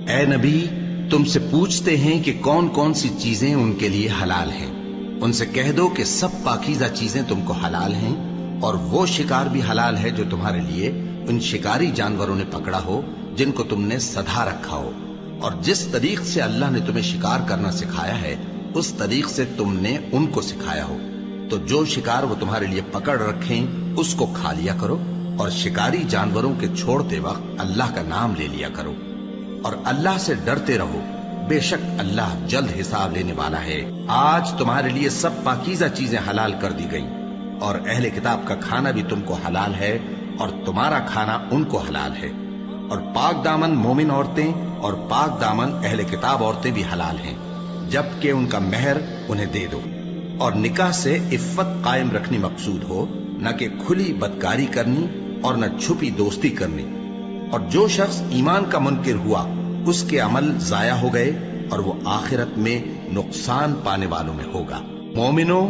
اے نبی، تم سے پوچھتے ہیں کہ کون کون سی چیزیں ان کے لیے حلال ہیں۔ ان سے کہہ دو کہ سب پاکیزہ چیزیں تم کو حلال ہیں، اور وہ شکار بھی حلال ہے جو تمہارے لیے ان شکاری جانوروں نے پکڑا ہو جن کو تم نے سدھا رکھا ہو، اور جس طریق سے اللہ نے تمہیں شکار کرنا سکھایا ہے اس طریق سے تم نے ان کو سکھایا ہو۔ تو جو شکار وہ تمہارے لیے پکڑ رکھیں اس کو کھا لیا کرو، اور شکاری جانوروں کے چھوڑتے وقت اللہ کا نام لے لیا کرو، اور اللہ سے ڈرتے رہو، بے شک اللہ جلد حساب لینے والا ہے۔ آج تمہارے لیے سب پاکیزہ چیزیں حلال کر دی گئیں، اور اہل کتاب کا کھانا بھی تم کو حلال ہے اور تمہارا کھانا ان کو حلال ہے، اور پاک دامن مومن عورتیں اور پاک دامن اہل کتاب عورتیں بھی حلال ہیں، جبکہ ان کا مہر انہیں دے دو، اور نکاح سے عفت قائم رکھنی مقصود ہو، نہ کہ کھلی بدکاری کرنی اور نہ چھپی دوستی کرنی۔ اور جو شخص ایمان کا منکر ہوا اس کے عمل ضائع ہو گئے اور وہ آخرت میں نقصان پانے والوں میں ہوگا۔ مومنو،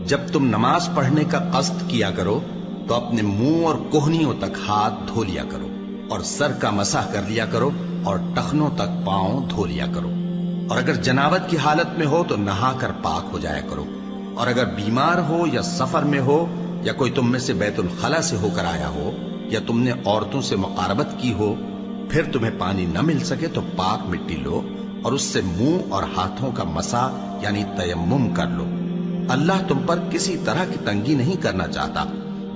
جب تم نماز پڑھنے کا قصد کیا کرو تو اپنے منہ اور کوہنیوں تک ہاتھ دھو لیا کرو، اور سر کا مسح کر لیا کرو، اور ٹخنوں تک پاؤں دھو لیا کرو، اور اگر جنابت کی حالت میں ہو تو نہا کر پاک ہو جایا کرو، اور اگر بیمار ہو یا سفر میں ہو یا کوئی تم میں سے بیت الخلا سے ہو کر آیا ہو یا تم نے عورتوں سے مقاربت کی ہو، پھر تمہیں پانی نہ مل سکے تو پاک مٹی لو اور اس سے منہ اور ہاتھوں کا مسح یعنی تیمم کر لو۔ اللہ تم پر کسی طرح کی تنگی نہیں کرنا چاہتا،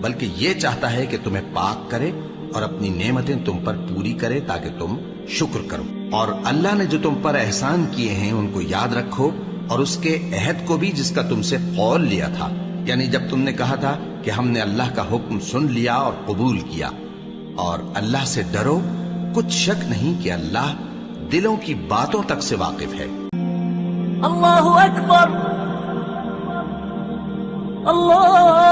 بلکہ یہ چاہتا ہے کہ تمہیں پاک کرے اور اپنی نعمتیں تم پر پوری کرے تاکہ تم شکر کرو۔ اور اللہ نے جو تم پر احسان کیے ہیں ان کو یاد رکھو، اور اس کے عہد کو بھی جس کا تم سے قول لیا تھا، یعنی جب تم نے کہا تھا کہ ہم نے اللہ کا حکم سن لیا اور قبول کیا۔ اور اللہ سے ڈرو، کچھ شک نہیں کہ اللہ دلوں کی باتوں تک سے واقف ہے۔ اللہ اکبر، اللہ